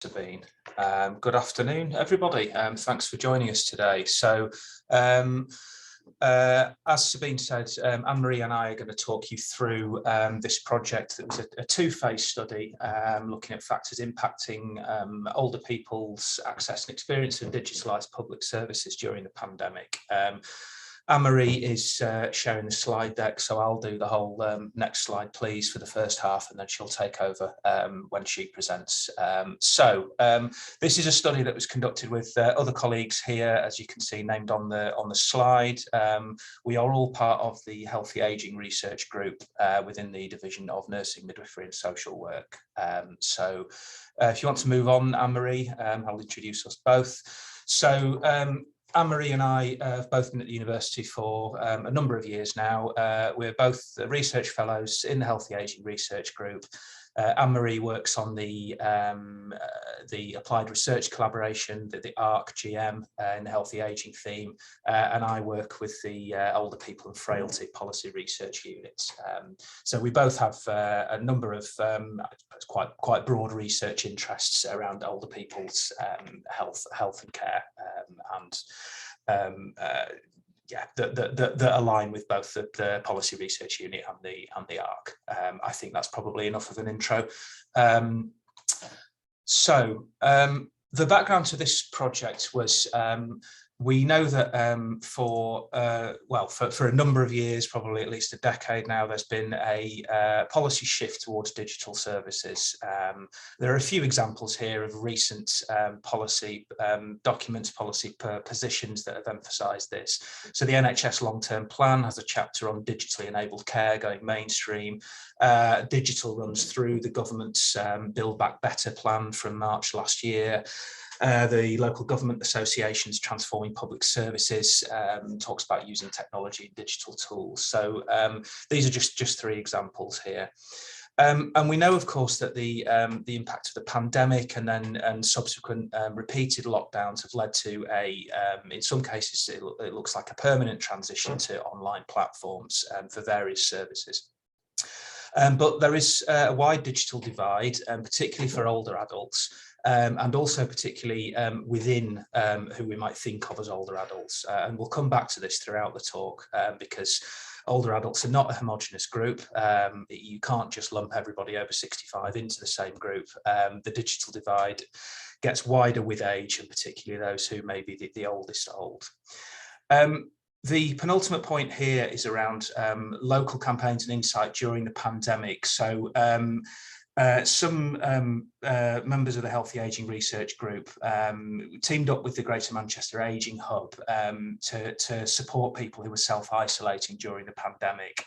Sabine. Good afternoon, everybody. Thanks for joining us today. So, as Sabine said, Anne-Marie and I are going to talk you through this project that was a two-phase study looking at factors impacting older people's access and experience of digitalised public services during the pandemic. Anne-Marie is sharing the slide deck, so I'll do the whole next slide, please, for the first half, and then she'll take over when she presents. This is a study that was conducted with other colleagues here, as you can see, named on the slide. We are all part of the Healthy Ageing Research Group within the Division of Nursing, Midwifery and Social Work. If you want to move on, Anne-Marie, I'll introduce us both. Anne-Marie and I have both been at the university for a number of years now. We're both research fellows in the Healthy Ageing Research Group. Anne-Marie works on the applied research collaboration, the ARC GM in the healthy ageing theme, and I work with the older people and frailty policy research units. So we both have a number of quite broad research interests around older people's health and care, that align with both the policy research unit and the ARC. I think that's probably enough of an intro. The background to this project was we know that for a number of years, probably at least a decade now, there's been a policy shift towards digital services. There are a few examples here of recent policy documents, policy positions that have emphasised this. So the NHS long-term plan has a chapter on digitally enabled care going mainstream. Digital runs through the government's Build Back Better plan from March last year. The local government associations transforming public services talks about using technology and digital tools. So these are just three examples here. And we know, of course, that the impact of the pandemic and subsequent repeated lockdowns have led to in some cases, it looks like a permanent transition to online platforms for various services. But there is a wide digital divide, particularly for older adults. And also particularly within who we might think of as older adults. And we'll come back to this throughout the talk because older adults are not a homogenous group. You can't just lump everybody over 65 into the same group. The digital divide gets wider with age, and particularly those who may be the oldest old. The penultimate point here is around local campaigns and insight during the pandemic. So some members of the Healthy Ageing Research Group teamed up with the Greater Manchester Ageing Hub to support people who were self-isolating during the pandemic.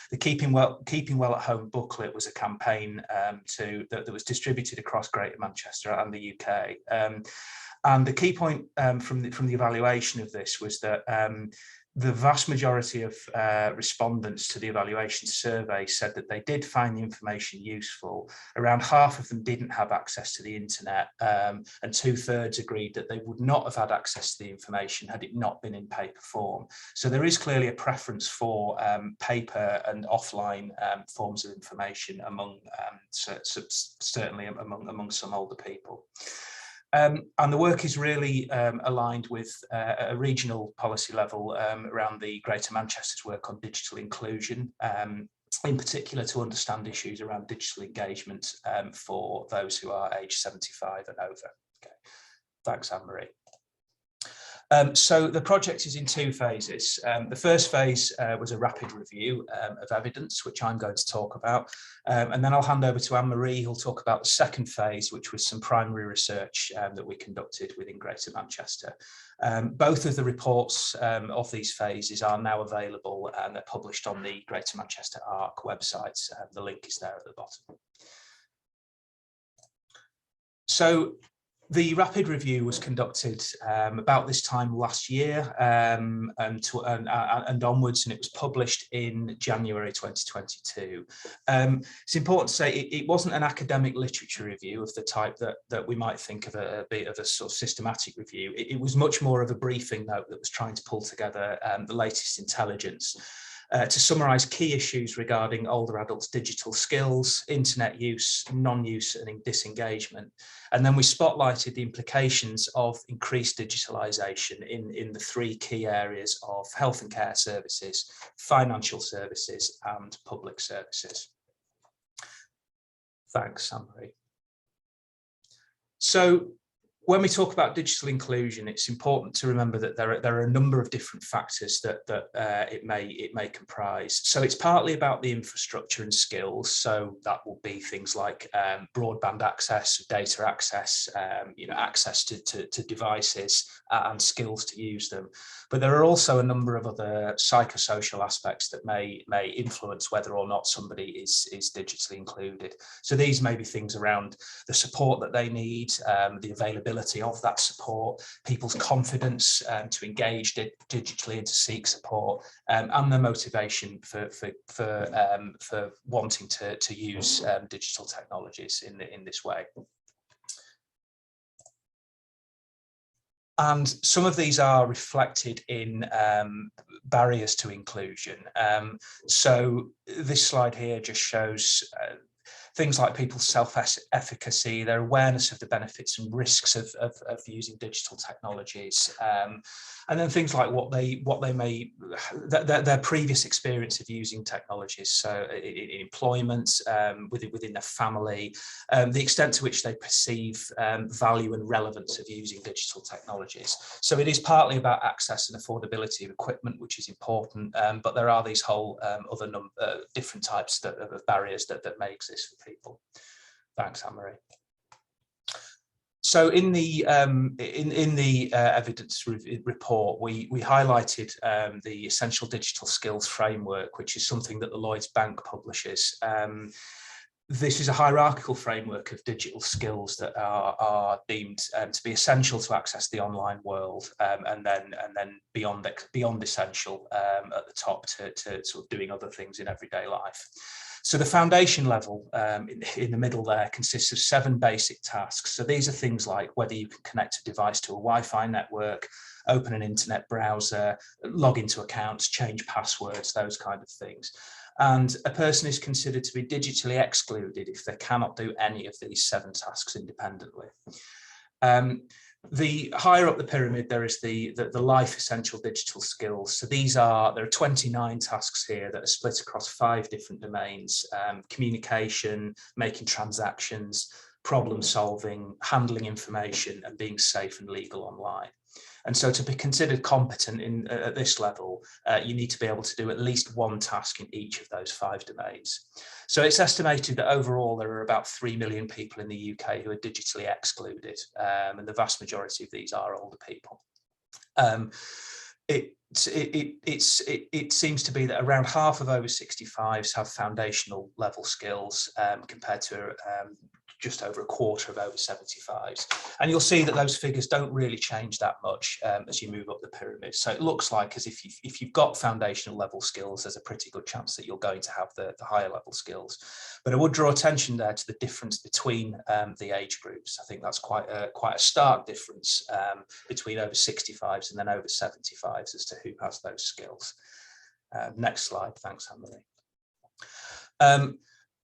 The Keeping Well at Home booklet was a campaign that was distributed across Greater Manchester and the UK. And the key point from the evaluation of this was that the vast majority of respondents to the evaluation survey said that they did find the information useful. Around half of them didn't have access to the internet, and 2/3 agreed that they would not have had access to the information had it not been in paper form. So there is clearly a preference for paper and offline forms of information certainly among some older people. And the work is really aligned with a regional policy level around the Greater Manchester's work on digital inclusion, in particular to understand issues around digital engagement for those who are aged 75 and over. Okay. Thanks, Anne-Marie. So the project is in two phases. The first phase was a rapid review of evidence, which I'm going to talk about. And then I'll hand over to Anne-Marie, who'll talk about the second phase, which was some primary research that we conducted within Greater Manchester. Both of the reports of these phases are now available and they're published on the Greater Manchester ARC website. The link is there at the bottom. So the rapid review was conducted about this time last year and onwards, and it was published in January 2022. It's important to say it wasn't an academic literature review of the type that we might think of a bit of a sort of systematic review. It was much more of a briefing note that was trying to pull together the latest intelligence. to summarise key issues regarding older adults' digital skills, internet use, non-use and disengagement. And then we spotlighted the implications of increased digitalisation in the three key areas of health and care services, financial services and public services. Thanks, Anne-Marie. So when we talk about digital inclusion, it's important to remember that there are a number of different factors that it may comprise. So it's partly about the infrastructure and skills. So that will be things like broadband access, data access, access to devices and skills to use them. But there are also a number of other psychosocial aspects that may influence whether or not somebody is digitally included. So these may be things around the support that they need, the availability of that support, people's confidence to engage digitally and to seek support, and their motivation for wanting to use digital technologies in this way. And some of these are reflected in barriers to inclusion. So this slide here just shows things like people's self-efficacy, their awareness of the benefits and risks of using digital technologies, and then things like their previous experience of using technologies, so in employment, within their family, the extent to which they perceive value and relevance of using digital technologies. So it is partly about access and affordability of equipment, which is important, but there are these whole other different types of barriers that may exist for people. Thanks, Anne-Marie. So in the evidence report, we highlighted the Essential Digital Skills Framework, which is something that the Lloyds Bank publishes. This is a hierarchical framework of digital skills that are deemed to be essential to access the online world, and then beyond essential at the top to sort of doing other things in everyday life. So the foundation level in the middle there consists of 7 basic tasks. So these are things like whether you can connect a device to a Wi-Fi network, open an internet browser, log into accounts, change passwords, those kind of things. And a person is considered to be digitally excluded if they cannot do any of these 7 tasks independently. The higher up the pyramid, there is the life essential digital skills. So there are 29 tasks here that are split across 5 different domains: communication, making transactions, problem solving, handling information, and being safe and legal online. And so to be considered competent at this level, you need to be able to do at least 1 task in each of those 5 domains. So it's estimated that overall there are about 3 million people in the UK who are digitally excluded, and the vast majority of these are older people. It seems to be that around half of over 65s have foundational level skills, compared to just over a quarter of over 75s. And you'll see that those figures don't really change that much as you move up the pyramid. So it looks like as if you've got foundational level skills, there's a pretty good chance that you're going to have the higher level skills. But I would draw attention there to the difference between the age groups. I think that's quite a stark difference between over 65s and then over 75s as to who has those skills. Next slide, thanks, Anne-Marie.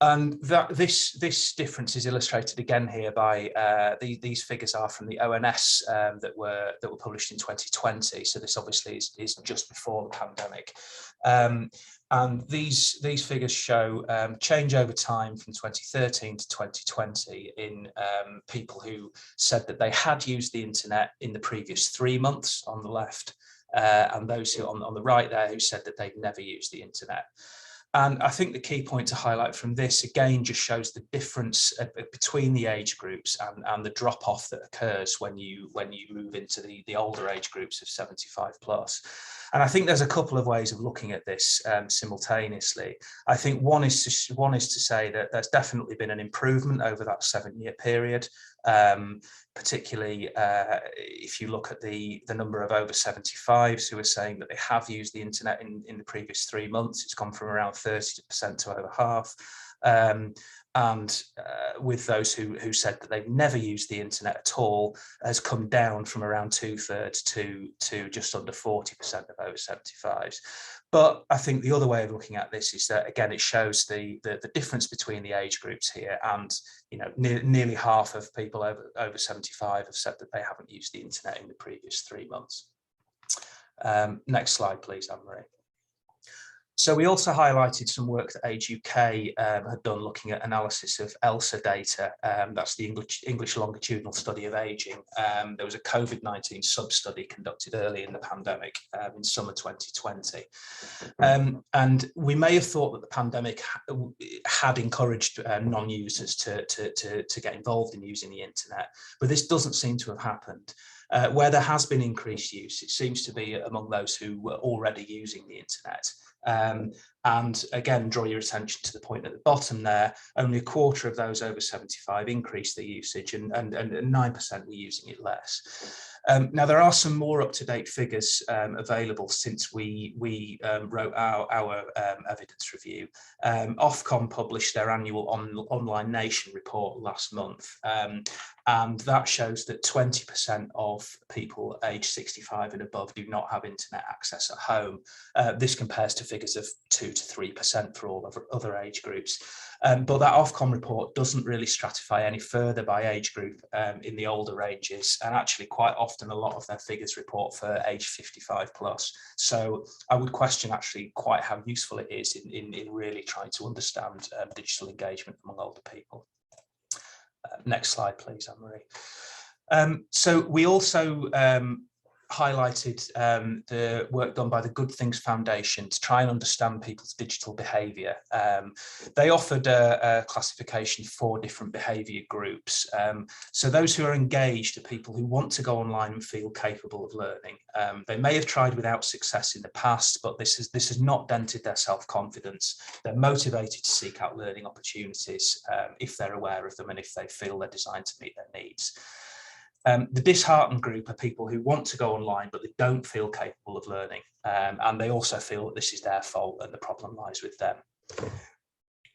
And this difference is illustrated again here by these figures are from the ONS that were published in 2020. So this obviously is just before the pandemic. And these figures show change over time from 2013 to 2020 in people who said that they had used the internet in the previous 3 months on the left, and those who on the right there who said that they'd never used the internet. And I think the key point to highlight from this, again, just shows the difference between the age groups and the drop-off that occurs when you move into the older age groups of 75 plus. And I think there's a couple of ways of looking at this simultaneously. I think one is to say that there's definitely been an improvement over that 7-year period. Particularly if you look at the number of over 75s who are saying that they have used the internet in the previous 3 months, it's gone from around 30% to over half. and with those who said that they've never used the internet at all has come down from around 2/3 to just under 40% of over 75s. But I think the other way of looking at this is that, again, it shows the difference between the age groups here, and nearly half of people over 75 have said that they haven't used the internet in the previous 3 months. Next slide, please, Anne-Marie. So we also highlighted some work that Age UK had done looking at analysis of ELSA data. That's the English longitudinal study of ageing. There was a COVID-19 sub-study conducted early in the pandemic in summer 2020. And we may have thought that the pandemic had encouraged non-users to get involved in using the internet, but this doesn't seem to have happened. Where there has been increased use, it seems to be among those who were already using the internet. And again, draw your attention to the point at the bottom there. Only a quarter of those over 75 increased their usage, and 9% were using it less. Now, there are some more up-to-date figures available since we wrote our evidence review. Ofcom published their annual Online Nation report last month, and that shows that 20% of people aged 65 and above do not have internet access at home. This compares to figures of 2 to 3% for all other age groups. But that Ofcom report doesn't really stratify any further by age group in the older ranges, and actually quite often a lot of their figures report for age 55 plus. So I would question actually quite how useful it is in really trying to understand digital engagement among older people. Next slide, please, Anne-Marie. So we also highlighted the work done by the Good Things Foundation to try and understand people's digital behaviour. They offered a classification of 4 different behaviour groups. So those who are engaged are people who want to go online and feel capable of learning. They may have tried without success in the past, but this has not dented their self-confidence. They're motivated to seek out learning opportunities if they're aware of them and if they feel they're designed to meet their needs. The Disheartened Group are people who want to go online, but they don't feel capable of learning. And they also feel that this is their fault and the problem lies with them.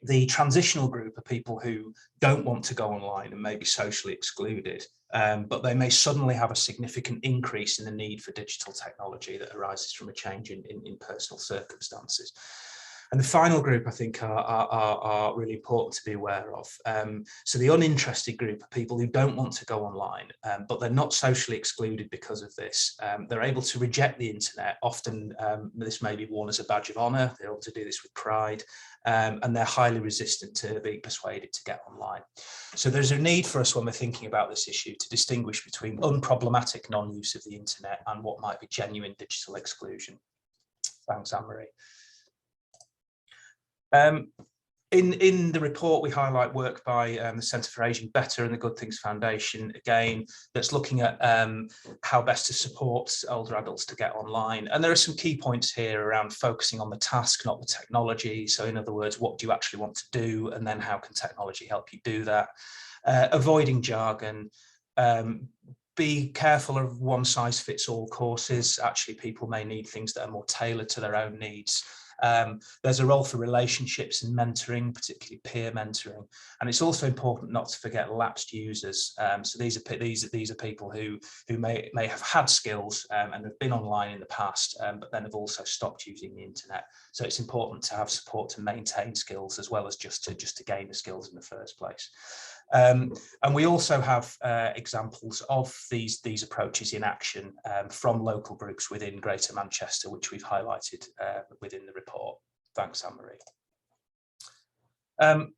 The Transitional Group are people who don't want to go online and may be socially excluded, but they may suddenly have a significant increase in the need for digital technology that arises from a change in personal circumstances. And the final group, I think, are really important to be aware of. So the uninterested group are people who don't want to go online, but they're not socially excluded because of this. They're able to reject the internet. Often this may be worn as a badge of honour. They're able to do this with pride, and they're highly resistant to being persuaded to get online. So there's a need for us when we're thinking about this issue to distinguish between unproblematic non-use of the internet and what might be genuine digital exclusion. Thanks, Anne-Marie. In the report, we highlight work by the Centre for Ageing Better and the Good Things Foundation, again, that's looking at how best to support older adults to get online. And there are some key points here around focusing on the task, not the technology. So in other words, what do you actually want to do? And then how can technology help you do that? Avoiding jargon. Be careful of one-size-fits-all courses. Actually, people may need things that are more tailored to their own needs. There's a role for relationships and mentoring, particularly peer mentoring, and it's also important not to forget lapsed users. So these are people who may have had skills and have been online in the past, but then have also stopped using the internet. So it's important to have support to maintain skills as well as just to gain the skills in the first place. And we also have examples of these approaches in action from local groups within Greater Manchester, which we've highlighted within the report. Thanks, Anne-Marie.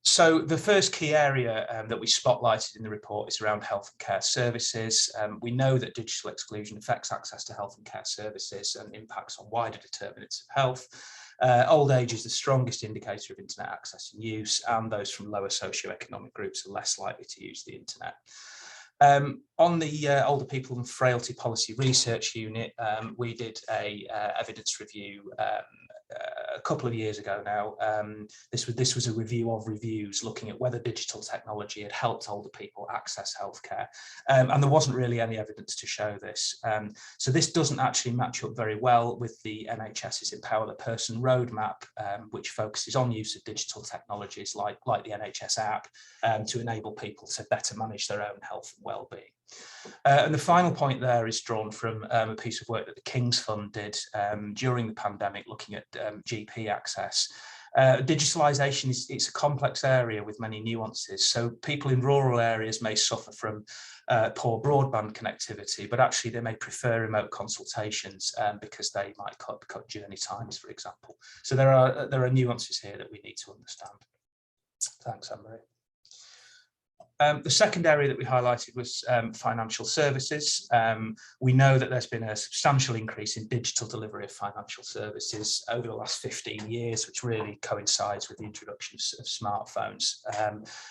So the first key area that we spotlighted in the report is around health and care services. We know that digital exclusion affects access to health and care services and impacts on wider determinants of health. Old age is the strongest indicator of internet access and use, and those from lower socioeconomic groups are less likely to use the internet. On the Older People and Frailty Policy Research Unit, we did a evidence review a couple of years ago now. This was a review of reviews looking at whether digital technology had helped older people access healthcare, and there wasn't really any evidence to show this. So this doesn't actually match up very well with the NHS's Empower the Person roadmap, which focuses on use of digital technologies like the NHS app to enable people to better manage their own health and well-being. And the final point there is drawn from a piece of work that the King's Fund did during the pandemic, looking at GP access. Digitalisation it's a complex area with many nuances. So people in rural areas may suffer from poor broadband connectivity, but actually they may prefer remote consultations because they might cut journey times, for example. So there are nuances here that we need to understand. Thanks, Anne-Marie. The second area that we highlighted was financial services. We know that there's been a substantial increase in digital delivery of financial services over the last 15 years, which really coincides with the introduction of smartphones.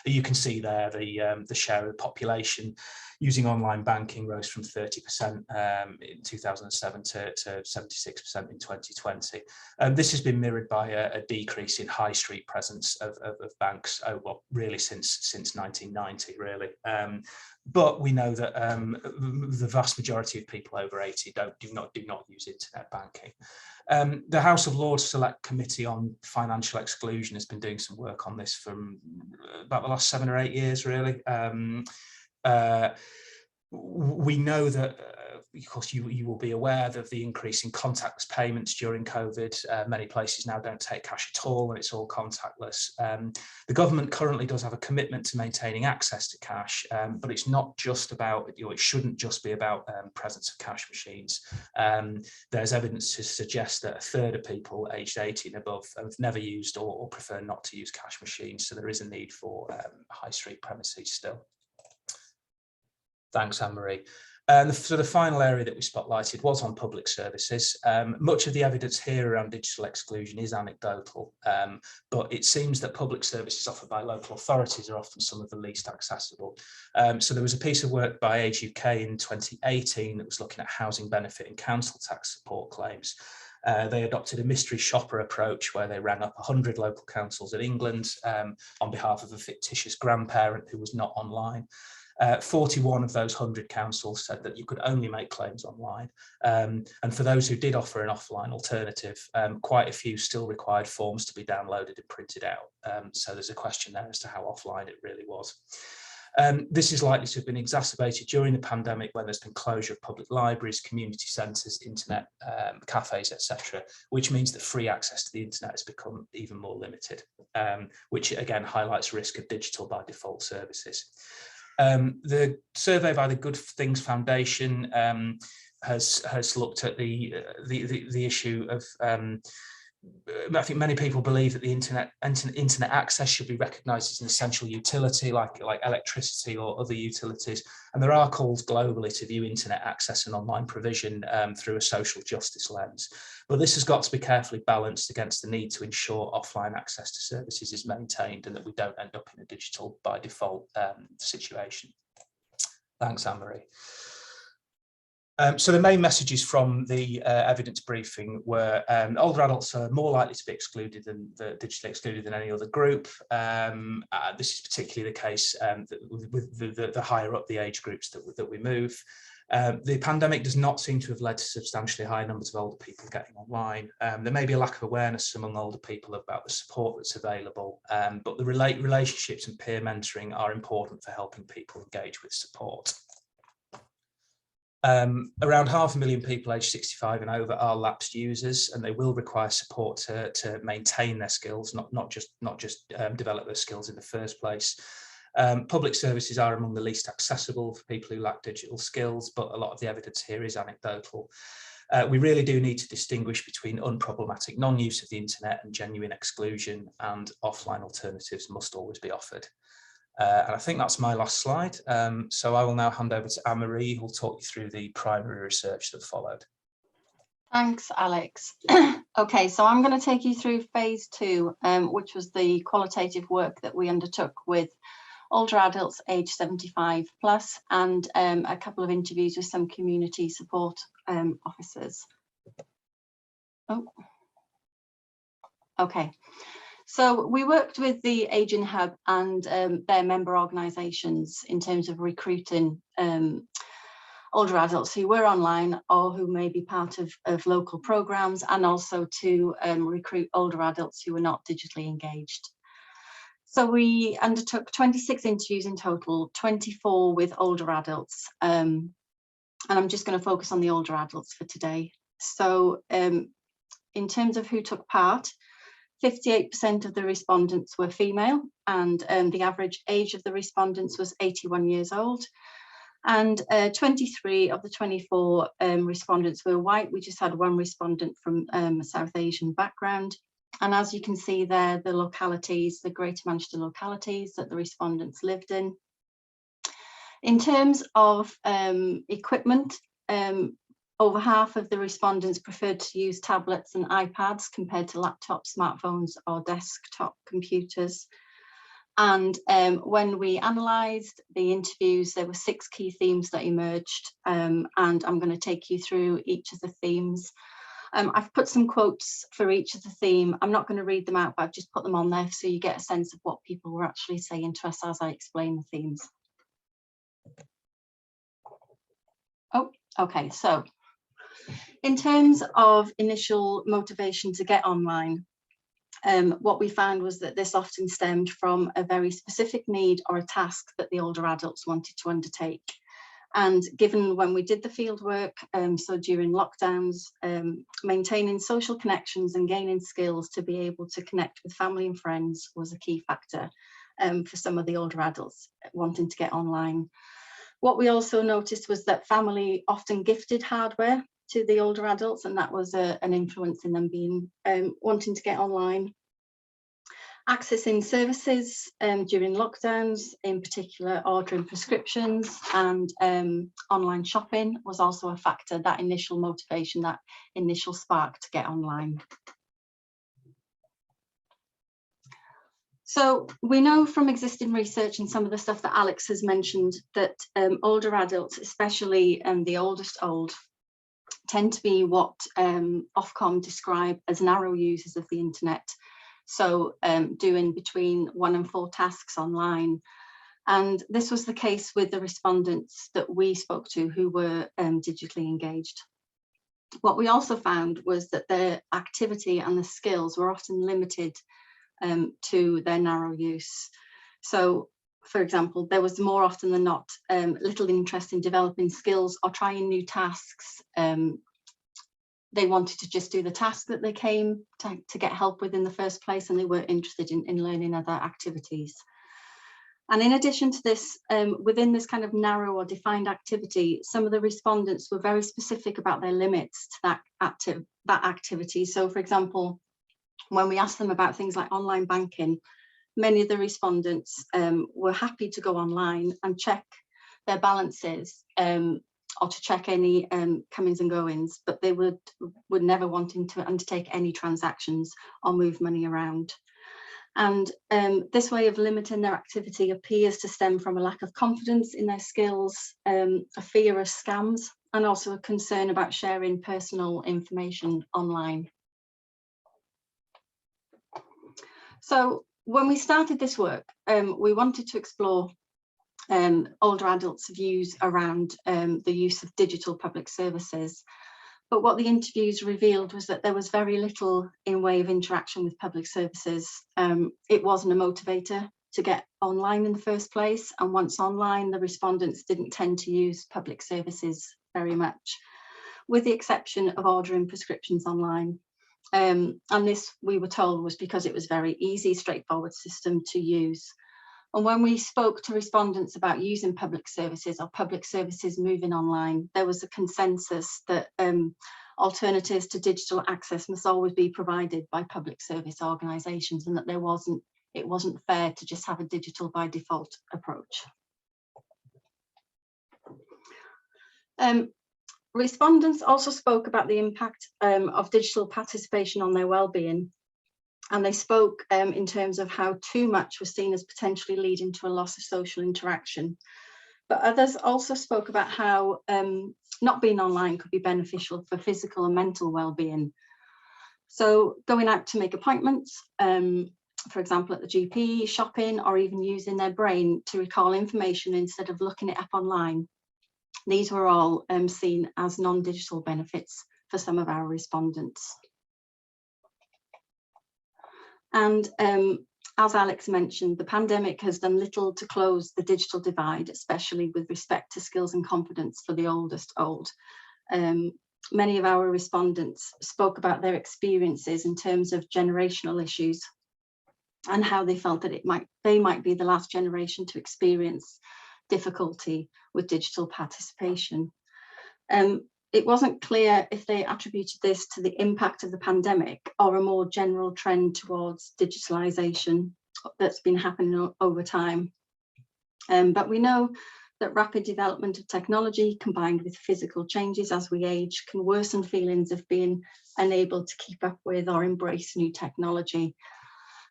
You can see there the share of the population using online banking rose from 30% in 2007 to 76% in 2020. This has been mirrored by a decrease in high street presence of banks, well, really since 1990, really. But we know that the vast majority of people over 80 do not use internet banking. The House of Lords Select Committee on Financial Exclusion has been doing some work on this from about the last 7 or 8 years, really. We know that, of course, you will be aware of the increase in contactless payments during COVID. Many places now don't take cash at all, and it's all contactless. The government currently does have a commitment to maintaining access to cash, but it's not just about, it shouldn't just be about presence of cash machines. There's evidence to suggest that a third of people aged 80 and above have never used or prefer not to use cash machines, so there is a need for high street premises still. Thanks, Anne-Marie. So the final area that we spotlighted was on public services. Much of the evidence here around digital exclusion is anecdotal, but it seems that public services offered by local authorities are often some of the least accessible. So there was a piece of work by Age UK in 2018 that was looking at housing benefit and council tax support claims. They adopted a mystery shopper approach where they rang up 100 local councils in England on behalf of a fictitious grandparent who was not online. 41 of those 100 councils said that you could only make claims online. And for those who did offer an offline alternative, quite a few still required forms to be downloaded and printed out. So there's a question there as to how offline it really was. This is likely to have been exacerbated during the pandemic when there's been closure of public libraries, community centres, internet cafes, etc., which means that free access to the internet has become even more limited, which again highlights the risk of digital by default services. The survey by the Good Things Foundation has looked at the issue of I think many people believe that the internet access should be recognised as an essential utility, like electricity or other utilities. And there are calls globally to view internet access and online provision through a social justice lens. But this has got to be carefully balanced against the need to ensure offline access to services is maintained and that we don't end up in a digital by default situation. Thanks, Anne-Marie. So the main messages from the evidence briefing were older adults are more likely to be excluded than digitally excluded than any other group. This is particularly the case with the higher up the age groups that we move. The pandemic does not seem to have led to substantially high numbers of older people getting online. There may be a lack of awareness among older people about the support that's available, but the relationships and peer mentoring are important for helping people engage with support. Around 500,000 people aged 65 and over are lapsed users, and they will require support to maintain their skills, not just develop their skills in the first place. Public services are among the least accessible for people who lack digital skills, but a lot of the evidence here is anecdotal. We really do need to distinguish between unproblematic non-use of the internet and genuine exclusion, and offline alternatives must always be offered. And I think that's my last slide. So I will now hand over to Anne-Marie, who will talk you through the primary research that followed. Thanks, Alex. Okay, so I'm going to take you through phase 2, which was the qualitative work that we undertook with older adults aged 75 plus, and a couple of interviews with some community support officers. Oh. Okay. So we worked with the Aging Hub and their member organisations in terms of recruiting older adults who were online or who may be part of local programmes, and also to recruit older adults who were not digitally engaged. So we undertook 26 interviews in total, 24 with older adults. And I'm just going to focus on the older adults for today. So in terms of who took part, 58% of the respondents were female, and the average age of the respondents was 81 years old. And 23 of the 24 respondents were white. We just had one respondent from a South Asian background. And as you can see there, the localities, the Greater Manchester localities that the respondents lived in. In terms of equipment, over half of the respondents preferred to use tablets and iPads compared to laptops, smartphones or desktop computers. And when we analysed the interviews, there were 6 key themes that emerged, and I'm going to take you through each of the themes. I've put some quotes for each of the theme. I'm not going to read them out, but I've just put them on there so you get a sense of what people were actually saying to us as I explain the themes. Oh, okay, so in terms of initial motivation to get online, what we found was that this often stemmed from a very specific need or a task that the older adults wanted to undertake. And given when we did the field work, so during lockdowns, maintaining social connections and gaining skills to be able to connect with family and friends was a key factor for some of the older adults wanting to get online. What we also noticed was that family often gifted hardware to the older adults, and that was an influence in them being wanting to get online. Accessing services during lockdowns, in particular ordering prescriptions and online shopping was also a factor, that initial motivation, that initial spark to get online. So we know from existing research and some of the stuff that Alex has mentioned that older adults, especially the oldest old, tend to be what Ofcom describe as narrow users of the internet. So doing between 1 and 4 tasks online. And this was the case with the respondents that we spoke to who were digitally engaged. What we also found was that their activity and the skills were often limited to their narrow use. So, for example, there was more often than not little interest in developing skills or trying new tasks. They wanted to just do the task that they came to get help with in the first place, and they weren't interested in learning other activities. And in addition to this, within this kind of narrow or defined activity, some of the respondents were very specific about their limits to that activity. So, for example, when we asked them about things like online banking, many of the respondents were happy to go online and check their balances or to check any comings and goings, but they would never wanting to undertake any transactions or move money around. And this way of limiting their activity appears to stem from a lack of confidence in their skills, a fear of scams, and also a concern about sharing personal information online. So when we started this work, we wanted to explore older adults' views around the use of digital public services. But what the interviews revealed was that there was very little in way of interaction with public services. It wasn't a motivator to get online in the first place. And once online, the respondents didn't tend to use public services very much, with the exception of ordering prescriptions online. And this, we were told, was because it was very easy, straightforward system to use. And when we spoke to respondents about using public services or public services moving online, there was a consensus that alternatives to digital access must always be provided by public service organisations, and that it wasn't fair to just have a digital by default approach. Respondents also spoke about the impact of digital participation on their well-being. And they spoke in terms of how too much was seen as potentially leading to a loss of social interaction. But others also spoke about how not being online could be beneficial for physical and mental well-being. So going out to make appointments, for example, at the GP, shopping, or even using their brain to recall information instead of looking it up online. These were all seen as non-digital benefits for some of our respondents. And as Alex mentioned, the pandemic has done little to close the digital divide, especially with respect to skills and confidence for the oldest old. Many of our respondents spoke about their experiences in terms of generational issues and how they felt that they might be the last generation to experience difficulty with digital participation. It wasn't clear if they attributed this to the impact of the pandemic or a more general trend towards digitalisation that's been happening over time. But we know that rapid development of technology combined with physical changes as we age can worsen feelings of being unable to keep up with or embrace new technology.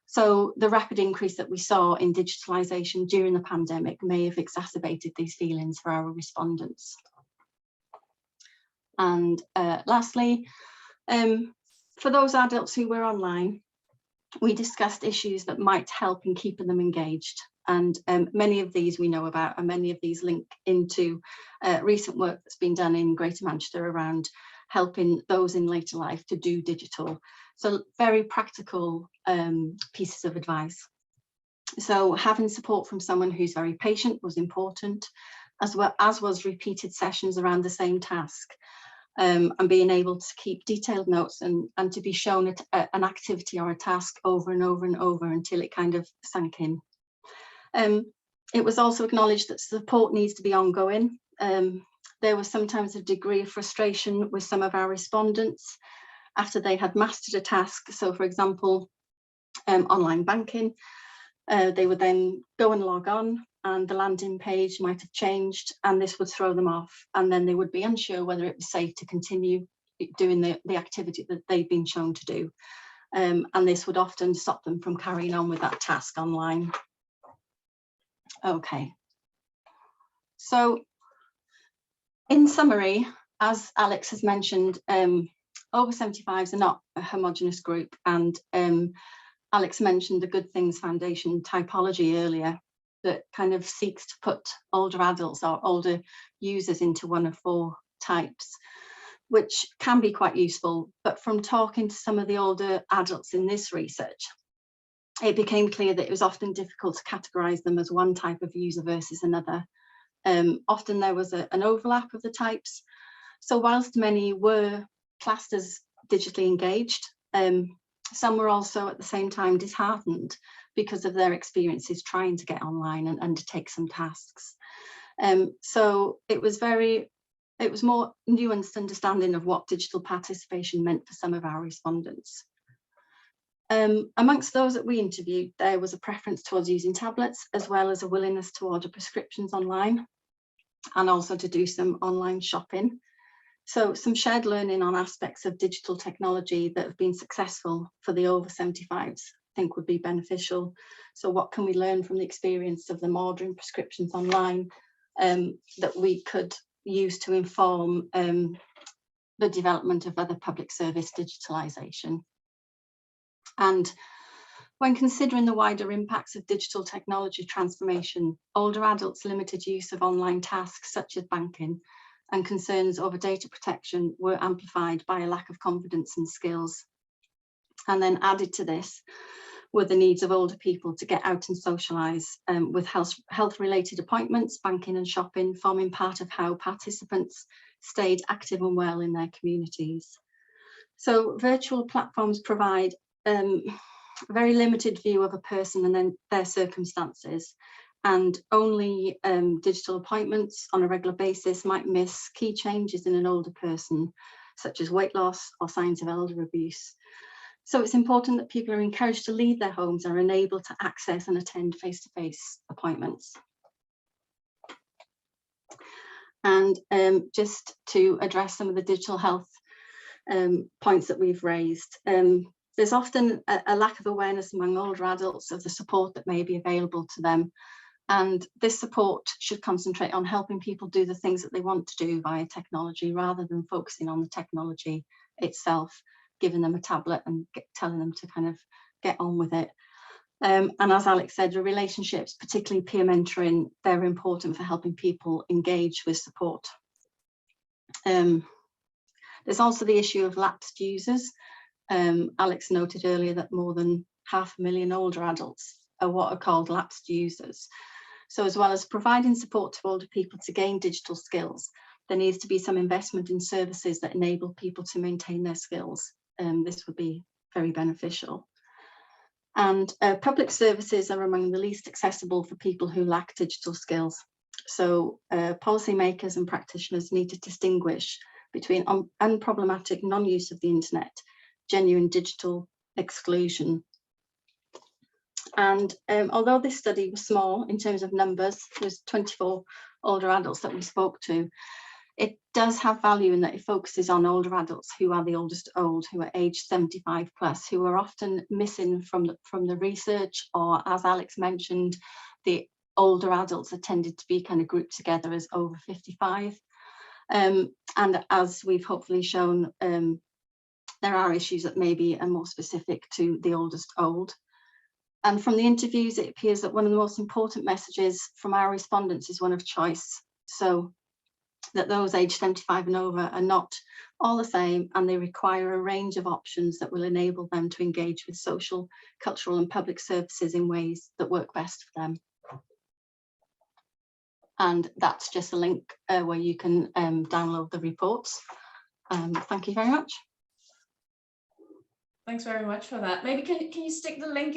So the rapid increase that we saw in digitalisation during the pandemic may have exacerbated these feelings for our respondents. And lastly, for those adults who were online, we discussed issues that might help in keeping them engaged. And many of these we know about, and many of these link into recent work that's been done in Greater Manchester around helping those in later life to do digital. So very practical pieces of advice. So having support from someone who's very patient was important, as well as was repeated sessions around the same task. And being able to keep detailed notes and to be shown an activity or a task over and over and over until it kind of sank in. It was also acknowledged that support needs to be ongoing. There was sometimes a degree of frustration with some of our respondents after they had mastered a task. So for example, online banking, they would then go and log on, and the landing page might have changed, and this would throw them off, and then they would be unsure whether it was safe to continue doing the activity that they've been shown to do, and this would often stop them from carrying on with that task online. Okay, so in summary, as Alex has mentioned, over 75s are not a homogenous group, and Alex mentioned the Good Things Foundation typology earlier, that kind of seeks to put older adults or older users into one of four types, which can be quite useful. But from talking to some of the older adults in this research, it became clear that it was often difficult to categorise them as one type of user versus another. Often there was an overlap of the types. So whilst many were classed as digitally engaged, some were also at the same time disheartened because of their experiences trying to get online and undertake some tasks. So it was more nuanced understanding of what digital participation meant for some of our respondents. Amongst those that we interviewed, there was a preference towards using tablets, as well as a willingness to order prescriptions online and also to do some online shopping. So some shared learning on aspects of digital technology that have been successful for the over 75s, I think would be beneficial. So what can we learn from the experience of them ordering prescriptions online that we could use to inform the development of other public service digitalisation? And when considering the wider impacts of digital technology transformation, older adults' limited use of online tasks such as banking and concerns over data protection were amplified by a lack of confidence and skills. And then added to this were the needs of older people to get out and socialise, with health-related appointments, banking and shopping forming part of how participants stayed active and well in their communities. So virtual platforms provide a very limited view of a person and then their circumstances, and only digital appointments on a regular basis might miss key changes in an older person, such as weight loss or signs of elder abuse. So it's important that people are encouraged to leave their homes and are unable to access and attend face-to-face appointments. And just to address some of the digital health points that we've raised, there's often a lack of awareness among older adults of the support that may be available to them. And this support should concentrate on helping people do the things that they want to do via technology rather than focusing on the technology itself. giving them a tablet and telling them to kind of get on with it. And as Alex said, the relationships, particularly peer mentoring, they're important for helping people engage with support. There's also the issue of lapsed users. Alex noted earlier that more than 500,000 older adults are what are called lapsed users. So as well as providing support to older people to gain digital skills, there needs to be some investment in services that enable people to maintain their skills. This would be very beneficial. And public services are among the least accessible for people who lack digital skills. So policymakers and practitioners need to distinguish between unproblematic non-use of the internet, genuine digital exclusion. And although this study was small in terms of numbers, there was 24 older adults that we spoke to, it does have value in that it focuses on older adults who are the oldest old, who are aged 75 plus, who are often missing from the research, or as Alex mentioned, the older adults are tended to be kind of grouped together as over 55. And as we've hopefully shown, there are issues that maybe are more specific to the oldest old. And from the interviews, it appears that one of the most important messages from our respondents is one of choice. So that those aged 75 and over are not all the same, and they require a range of options that will enable them to engage with social, cultural and public services in ways that work best for them. And that's just a link where you can download the reports. Thank you very much. Thanks very much for that. Maybe can you stick the link in